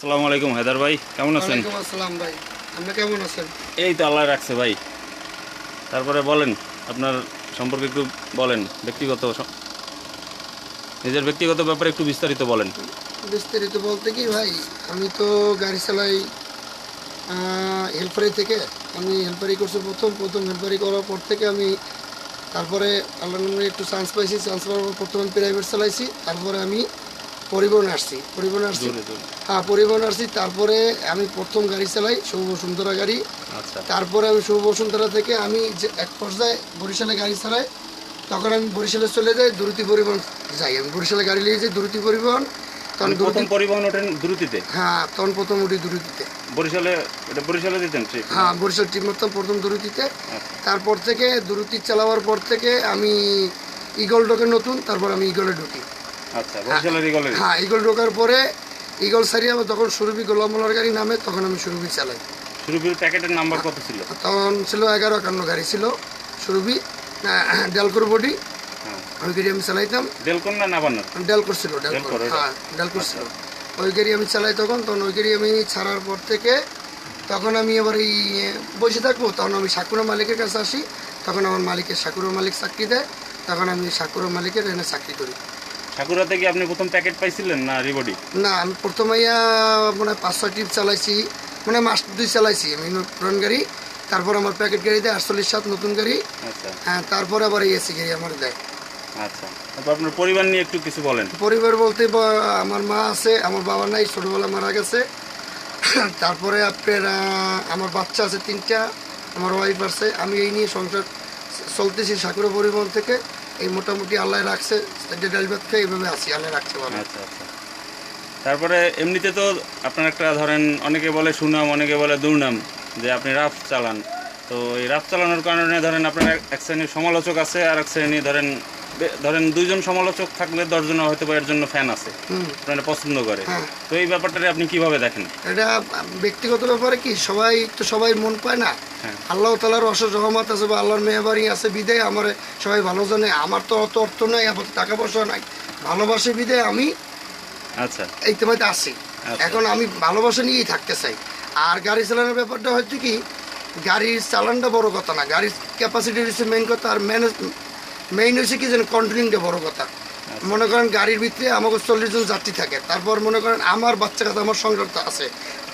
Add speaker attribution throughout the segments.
Speaker 1: আসসালামু আলাইকুম হায়দার ভাই, কেমন আছেন?
Speaker 2: ওয়ালাইকুম আসসালাম ভাই, আপনি কেমন আছেন?
Speaker 1: এই তো আল্লাহ রাখছে ভাই। তারপরে বলেন, আপনার সম্পর্কে একটু বলেন, নিজের ব্যক্তিগত ব্যাপারে একটু বিস্তারিত বলেন।
Speaker 2: বিস্তারিত বলতে কি ভাই, আমি তো গাড়ি চালাই হেল্পারি থেকে। আমি হেল্পারি করছি প্রথম হেল্পারি করার পর থেকে আমি তারপরে আল্লাহ নামে একটু চান্স পাইছি। চান্স পাওয়ার পর প্রথমে আমি প্রাইভেট চালাইছি, তারপরে আমি পরিবহনে আসছি। হ্যাঁ, পরিবহনে আসছি। তারপরে আমি প্রথম গাড়ি চালাই শুভ বসুন্ধরা গাড়ি।
Speaker 1: আচ্ছা,
Speaker 2: তারপরে আমি শুভ বসুন্ধরা থেকে আমি যে এক পর্যায়ে বরিশালে গাড়ি চালাই। তখন আমি বরিশালে চলে যাই, দুরুতি পরিবহন যাই। আমি বরিশালে গাড়ি নিয়ে যাই দুরুতি পরিবহন। তখন
Speaker 1: প্রথম পরিবহন ওঠেন দ্রুতিতে?
Speaker 2: হ্যাঁ, তখন প্রথম উঠি দুরুতিতে।
Speaker 1: বরিশালে দিতেন?
Speaker 2: হ্যাঁ, বরিশাল টিম করতাম প্রথম দুরুতিতে। তারপর থেকে দুরুতি চালাবার পর থেকে আমি ইগল ঢোকে নতুন, তারপর আমি ইগলে ঢুকি।
Speaker 1: আচ্ছা, বরিশালের ইগলে?
Speaker 2: হ্যাঁ, ইগল ঢোকার পরে ইগল সারি আমার তখন সুরভি গোলামোলার গাড়ি নামে, তখন আমি সুরভি চালাই।
Speaker 1: সুরভির প্যাকেটের নাম্বার কত ছিল
Speaker 2: তখন? ছিল 1151 গাড়ি ছিল সুরভি, ডেলকোর বডি। ওই গাড়ি আমি চালাইতাম।
Speaker 1: ডেলকোর না নাবান্নার?
Speaker 2: ডেলকোর ছিল, ডেলকোর। হ্যাঁ, ডেলকোর ছিল। ওই গাড়ি আমি চালাই তখন ওই গাড়ি আমি ছাড়ার পর থেকে তখন আমি আবার এই বসে থাকবো। তখন আমি সাকুরা মালিকের কাছে আসি। তখন আমার সাকুরা মালিক চাকরি দেয়। তখন আমি সাকুরা মালিকের এখানে চাকরি করি।
Speaker 1: সাকুরাতে কি আপনি প্রথম প্যাকেট পাইছিলেন না রিবডি?
Speaker 2: না, আমি প্রথমে মানে 5-6 ট্রিপ চালাইছি, মানে মাস 2 চালাইছি আমি পুরান গাড়ি। তারপর আমার প্যাকেট গাড়ি দেয় 48-7 নতুন গাড়ি।
Speaker 1: আচ্ছা।
Speaker 2: হ্যাঁ, তারপরে আবার এই এসি গাড়ি আমার দেয়।
Speaker 1: আচ্ছা, তারপর আপনার পরিবার নিয়ে একটু কিছু বলেন।
Speaker 2: পরিবার বলতে আমার মা আছে, আমার বাবা নাই, ছোটোবেলা মারা গেছে। তারপরে আপনার আমার বাচ্চা আছে 3টা, আমার ওয়াইফ আছে। আমি এই নিয়ে সংসার চলতেছি সাকুরা পরিবহন থেকে। এই মোটামুটি আল্লাহ রাখছে, ডাল ভাত খেয়ে এইভাবে আছি, আল্লাহ রাখছে ভালো।
Speaker 1: আচ্ছা আচ্ছা। তারপরে এমনিতে তো আপনার একটা ধরেন, অনেকে বলে সুনাম, অনেকে বলে দুর্নাম, যে আপনি রাফ চালান। তো এই রাফ চালানোর কারণে ধরেন আপনার এক শ্রেণীর সমালোচক আছে, আর এক শ্রেণী ধরেন 2জন সমালোচক থাকলে 10 জন হয়তো বা এর জন্য ফ্যান আছে, আপনারা পছন্দ করে। তো এই ব্যাপারটা আপনি কিভাবে দেখেন?
Speaker 2: এটা ব্যক্তিগত ব্যাপারে কি, সবাই মন পায় না। আল্লাহ তাআলার অশেষ রহমত আছে বা আল্লাহর মেহরবানি আছে বিদায় আমার সবাই ভালো জানে। আমার তো অত অর্থ নাই, আবার টাকা পয়সা নাই, ভালোবাসে বিদায় আমি
Speaker 1: আচ্ছা
Speaker 2: এই তোমাতে আসি। এখন আমি ভালোবাসা নিয়েই থাকতে চাই। আর গাড়ি চালানোর ব্যাপারটা হচ্ছে কি, গাড়ির চালানটা বড় কথা না, গাড়ির ক্যাপাসিটি হচ্ছে মেইন কথা। আর মেইন হচ্ছে কি যেন কন্ট্রোলিংটা বড় কথা। মনে করেন গাড়ির ভিতরে আমাকে 40 জন যাত্রী থাকে। তারপর মনে করেন আমার বাচ্চা কাছে আমার সংসার আছে।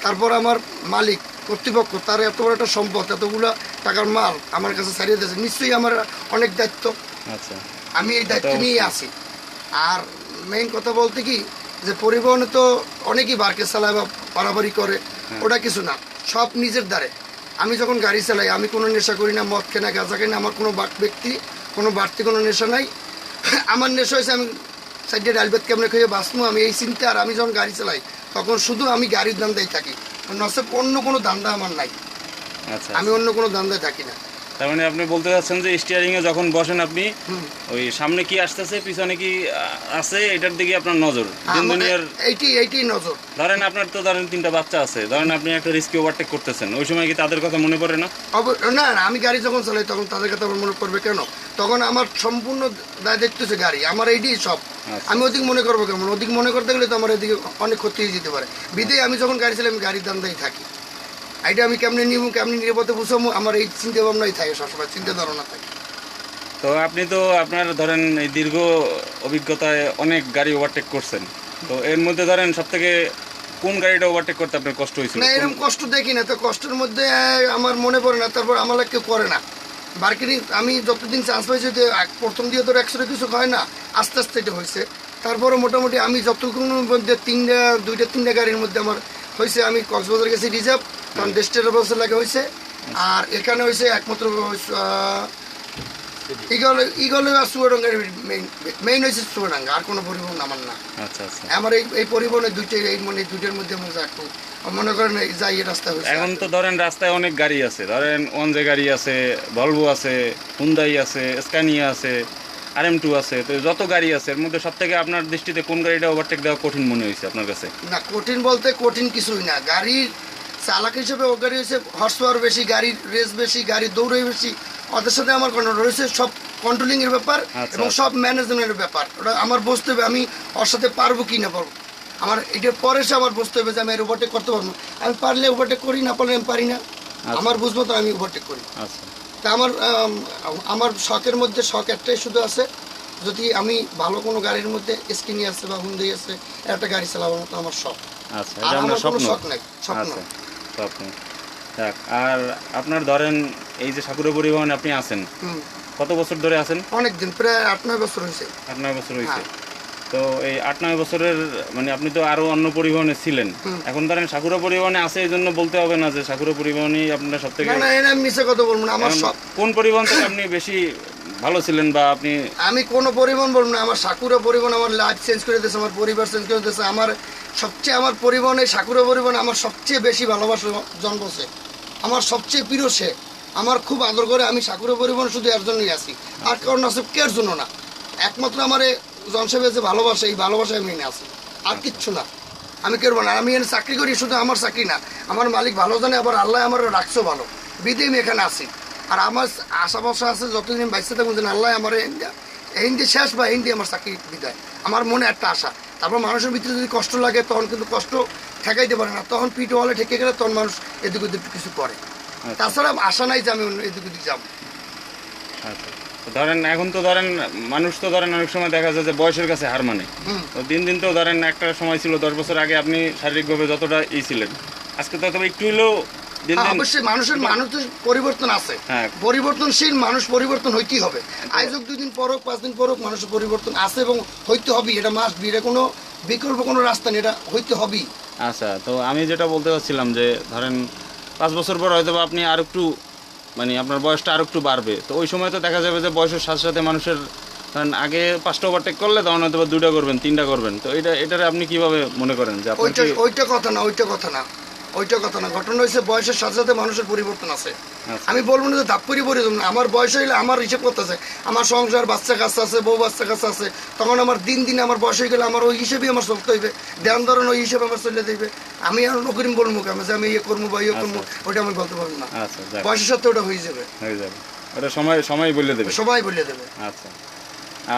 Speaker 2: তারপর আমার মালিক কর্তৃপক্ষ, তার এত বড় একটা সম্পদ, এতগুলো টাকার মাল আমার কাছে ছাড়িয়ে দিয়েছে, নিশ্চয়ই আমার অনেক দায়িত্ব।
Speaker 1: আচ্ছা,
Speaker 2: আমি এই দায়িত্ব নিয়েই আছি। আর মেইন কথা বলতে কি, যে পরিবহনে তো অনেকেই বারকে চালায় বা পারাবারি করে, ওটা কিছু না, সব নিজের দ্বারে। আমি যখন গাড়ি চালাই আমি কোনো নেশা করি না, মদ খাই না, গাঁজা খাই না, আমার কোনো কোনো বাড়তি কোনো নেশা নাই। আমার নেশা হয়েছে আমি সাইডে ডাল ভাত কেমনে খেয়ে বাঁচবো, আমি এই চিন্তা। আর আমি যখন গাড়ি চালাই তখন শুধু আমি গাড়ির ধান্দায় থাকি, নচেত অন্য কোনো ধান্দা আমার নাই।
Speaker 1: আচ্ছা,
Speaker 2: আমি অন্য কোনো ধান্দায় থাকি না।
Speaker 1: তার মানে আপনি বলতে চাচ্ছেন যে স্টিয়ারিং এ যখন বসেন আপনি ওই সামনে কি আসতেছে, পিছনে কি আছে, এটার দিকে আপনার নজর।
Speaker 2: এইটাই নজর।
Speaker 1: ধরেন আপনার তো ধরেন 3টা বাচ্চা আছে, ধরেন আপনি একটা রিস্কি ওভারটেক করতেছেন, ওই সময় কি তাদের কথা মনে পড়ে না?
Speaker 2: না, আমি গাড়ি যখন চালাই তখন তাদের কথা আমার মনে পড়বে কেন? তখন আমার সম্পূর্ণ দায় দেখতেছে গাড়ি, আমার এইটাই সব। আমি ওদিক মনে করবো কেমন? ওদিক মনে করতে গেলে তো আমার এদিকে অনেক ক্ষতি হয়ে যেতে পারে। বিদেয় আমি যখন গাড়ি চালাই আমি গাড়ির দান্দাই থাকি। এইটা আমি কেমনি নিব, কেমনি নিরাপদে বুঝাবো, আমার এই চিন্তা ভাবনাই থাকে, সবসময় চিন্তা ধারণা থাকে।
Speaker 1: তো আপনি তো আপনার ধরেন এই দীর্ঘ অভিজ্ঞতায় অনেক গাড়ি ওভারটেক করছেন। তো এর মধ্যে ধরেন সব থেকে কোন গাড়িটা ওভারটেক করতে আপনার কষ্ট হয়েছিল?
Speaker 2: না, এরকম কষ্ট দেখি না, তো কষ্টের মধ্যে আমার মনে পড়ে না। তারপর আমার কেউ করে না মার্কেটিং। আমি যতদিন চান্স পাইছি, প্রথম দিয়ে তো 100 কিছু হয় না, আস্তে আস্তে এটা হয়েছে। তারপরে মোটামুটি আমি যতক্ষণের মধ্যে 2-3টা গাড়ির মধ্যে আমার হয়েছে। আমি কক্সবাজার গেছি রিজার্ভ, তখন ডেস্টের ব্যবস্থা লাগে হয়েছে। আর এখানে হয়েছে একমাত্র ইগলে আর চুয়াডাঙ্গার মেইন হয়েছে চুয়াডাঙ্গা, আর কোনো পরিবহন আমার না।
Speaker 1: আচ্ছা আচ্ছা।
Speaker 2: আমার এই পরিবহনের দুইটার মধ্যে আমার একটু মনে করেন যাই রাস্তা হয়েছে।
Speaker 1: এখন তো ধরেন রাস্তায় অনেক গাড়ি আছে, ধরেন ওয়ানজে গাড়ি আছে, ভলভো আছে, হুন্দাই আছে, স্ক্যানিয়া আছে, RM2 আছে। তো যত গাড়ি আছে এর মধ্যে সব থেকে আপনার দৃষ্টিতে কোন গাড়িটা ওভারটেক দেওয়া কঠিন মনে হয়েছে আপনার কাছে?
Speaker 2: না, কঠিন বলতে কঠিন কিছুই না। গাড়ির চালক হিসেবে ও গাড়ি হচ্ছে হর্স পাওয়ার বেশি, গাড়ির রেস বেশি, গাড়ির দৌড়ে বেশি। ওদের সাথে আমার রয়েছে সব কন্ট্রোলিং এর ব্যাপার এবং সব ম্যানেজমেন্টের ব্যাপার। ওটা আমার বুঝতে হবে আমি ওর সাথে পারবো কি না পারবো। আমার এটার পরে সে আমার বুঝতে হবে যে আমি ওভারটেক করতে পারবো না। আমি পারলে ওভারটেক করি, না পারলে আমি পারি না। আমার বুঝবো তো আমি ওভারটেক করি।
Speaker 1: আচ্ছা
Speaker 2: তা আমার শখের মধ্যে শখ একটাই শুধু আছে, যদি আমি ভালো কোনো গাড়ির মধ্যে স্কিনি আছে বা হুন্দাই আছে, একটা গাড়ি চালাবার মতো আমার শখ।
Speaker 1: আচ্ছা,
Speaker 2: আর
Speaker 1: এটা
Speaker 2: আমার
Speaker 1: আপনার
Speaker 2: কোনো
Speaker 1: স্বপ্ন।
Speaker 2: শখ নাই, স্বপ্ন।
Speaker 1: আচ্ছা, স্বপ্ন। যাক, আর আপনার ধরেন এই যে সাকুরা পরিবহনে আপনি আছেন,
Speaker 2: হুম,
Speaker 1: কত বছর ধরে আছেন?
Speaker 2: অনেকদিন, প্রায় 8-9 বছর হয়েছে।
Speaker 1: 8-9 বছর হয়েছে।
Speaker 2: হ্যাঁ।
Speaker 1: তো এই 8-9 বছরের মানে আপনি তো আরো অন্য পরিবহনে ছিলেন, এখন ধরেন সাকুরা পরিবহনে আছে এই জন্য বলতে হবে না যে সাকুরা পরিবহনই আপনার সব থেকে।
Speaker 2: না না, এটা আমি মিছে কথা বলবো না, আমার শখ।
Speaker 1: কোন পরিবহন থেকে আপনি বেশি ভালো ছিলেন বা আপনি?
Speaker 2: আমি কোনো পরিবহন বলবো না, আমার সাকুরা পরিবহন আমার লাইফ চেঞ্জ করে দিয়েছে, আমার পরিবার চেঞ্জ করে দিয়েছে। আমার পরিবহনে সাকুরা পরিবহন আমার সবচেয়ে বেশি ভালোবাসা জন্মছে, আমার সবচেয়ে প্রিয় সে, আমার খুব আদর করে। আমি সাকুরা পরিবহন শুধু এর জন্যই আছি, আর কারণ আছে কের জন্য না। একমাত্র আমার জনসেবে যে ভালোবাসা, এই ভালোবাসায় আমি এনে আছি, আর কিচ্ছু না। আমি কেরবো না, আমি এনে চাকরি করি, শুধু আমার চাকরি না, আমার মালিক ভালো জানে, আবার আল্লাহ আমার রাখছো ভালো, বিদে আমি এখানে আছি। আর আমার আশা ভরসা আছে যতদিন আমি বাইসে থাকবো যেন আল্লাহ আমার হিন্দি শেষ বা হিন্দি আমার চাকরি বিদায়, আমার মনে একটা আশা। তারপর মানুষের ভিতরে যদি কষ্ট লাগে তখন কিন্তু কষ্ট ঠেকাইতে পারে না, তখন পিঠ ওয়ালে ঠেকে গেলে তখন মানুষ এদিক ওদিক কিছু করে। তাছাড়া আশা নাই যে আমি এদিক ওদিক যাবো।
Speaker 1: আচ্ছা, তো ধরেন এখন তো ধরেন মানুষ তো ধরেন অনেক সময় দেখা যায় যে বয়সের কাছে হার মানে। তো দিন দিন তো ধরেন একটা সময় ছিল 10 বছর আগে আপনি শারীরিকভাবে যতটা ছিলেন, আজকে তো তবে একটু হলেও দিন দিন।
Speaker 2: অবশ্যই মানুষের পরিবর্তন আছে,
Speaker 1: হ্যাঁ।
Speaker 2: পরিবর্তনশীল মানুষ, পরিবর্তন হইতেই হবে। আয়োজক 2 দিন পর হোক 5 দিন পর হোক, মানুষের পরিবর্তন আছে এবং হইতে হবে, এটা মাস্ট বি, এটা কোনো বিকল্প কোনো রাস্তা নেই, এটা হইতে হবেই।
Speaker 1: আচ্ছা, তো আমি যেটা বলতে চাচ্ছিলাম যে ধরেন 5 বছর পর হয়তো বা আপনি আর একটু মানে আপনার বয়সটা আর একটু বাড়বে, তো ওই সময় তো দেখা যাবে যে বয়সের সাথে সাথে মানুষের ধরেন আগে 5টা ওভারটেক করলে তখন হয়তো বা 2টা করবেন, 3টা করবেন। তো এটারে আপনি কিভাবে মনে করেন যে আপনি কি?
Speaker 2: ওইটা কথা না, ঘটনা হয়েছে বয়সের সাথে সাথে মানুষের পরিবর্তন আছে।
Speaker 1: আচ্ছা।
Speaker 2: আমি বলবো না যে ধাপ্পরি পরিবর্তন না, আমার বয়স হইলে আমার হিসেব করতে আছে, আমার সংসার, বাচ্চা কাচ্চা আছে, বউ বাচ্চা কাচ্চা আছে, তখন আমার দিন দিন আমার বয়স হয়ে গেলে আমার ওই হিসেবেই আমার চলতে হইবে, ধ্যান ধরেন ওই হিসেবে আমার চলে যাইবে। আমি আর নকরিম বলবো কেমন যে আমি ইয়ে করবো বা ইয়ে করবো, ওইটা আমি বলতে পারবো না।
Speaker 1: আচ্ছা, যাক,
Speaker 2: বয়সের সাথে ওটা হয়ে যাবে,
Speaker 1: ওটা সময় বলে দেবে।
Speaker 2: সবাই বলে দেবে।
Speaker 1: আচ্ছা,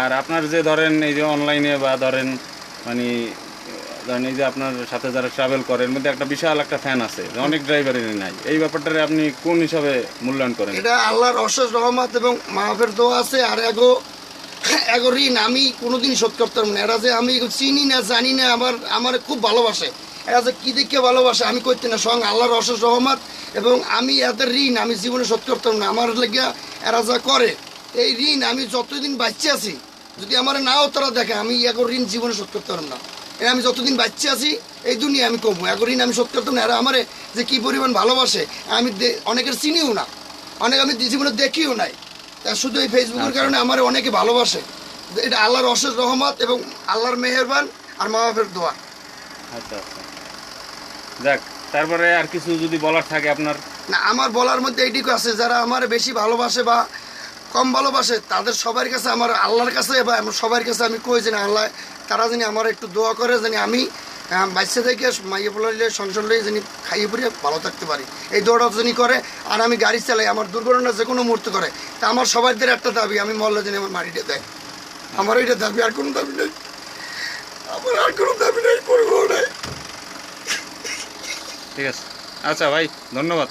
Speaker 1: আর আপনার যে ধরেন এই যে অনলাইনে বা ধরেন মানে ধরেন এই যে আপনার সাথে যারা ট্রাভেল করে এর মধ্যে একটা বিশাল একটা ফ্যান আছে, যে অনেক ড্রাইভারেরই নাই, এই ব্যাপারটারে আপনি কোন হিসাবে মূল্যায়ন করেন?
Speaker 2: এটা আল্লাহর অশেষ রহমত এবং মাহফের দোয়া আছে। আর এগো ঋণ আমি কোনোদিন শোধ করতে পারবো না। এরা যে আমি চিনি না, জানি না, আমার খুব ভালোবাসে, এরা যে কী দেখে ভালোবাসে আমি করতে না, সঙ্গে আল্লাহর অশেষ রহমত এবং আমি এদের ঋণ আমি জীবনে শোধ করতে পারবো না। আমার লেগে এরা যা করে, এই ঋণ আমি যতদিন বাচ্চা আছি, যদি আমার নাও তারা দেখে, আমি এগো ঋণ জীবনে শোধ করতে পারবো না। আমি যতদিন বাচ্চা আছি এই দুনিয়া আমি কমবো, এগো ঋণ আমি শোধ করতাম না। এরা আমারে যে কী পরিমাণ ভালোবাসে আমি অনেকের চিনিও না, অনেক আমি জীবনে দেখিও নাই, তা শুধু এই ফেসবুকের কারণে আমার অনেকে ভালোবাসে। এটা আল্লাহর অশেষ রহমত এবং আল্লাহর মেহেরবান আর মা বাপের দোয়া।
Speaker 1: আচ্ছা, যাক, তারপরে আর কিছু যদি বলার থাকে আপনার?
Speaker 2: না, আমার বলার মধ্যে এইটুকু আছে, যারা আমার বেশি ভালোবাসে বা কম ভালোবাসে তাদের সবার কাছে, আমার আল্লাহর কাছে বা সবার কাছে আমি কই যে না, আল্লাহ তারা জানি আমার একটু দোয়া করে, জানি আমি বাচ্চা থেকে মাইয়ে বলে সংসার লই জানি খাইয়ে পড়িয়ে ভালো থাকতে পারি, এই দোয়াটা জানি করে। আর আমি গাড়ি চালাই, আমার দুর্ঘটনা যে কোনো মুহূর্তে করে, তা আমার সবাইদের একটা দাবি, আমি মরলে জানি আমার মাটিটা দেয়, আমার ওইটা দাবি, আর কোনো দাবি নেই, আমার আর কোনো দাবি নেই, পরিবহন নাই।
Speaker 1: ঠিক আছে, আচ্ছা ভাই, ধন্যবাদ।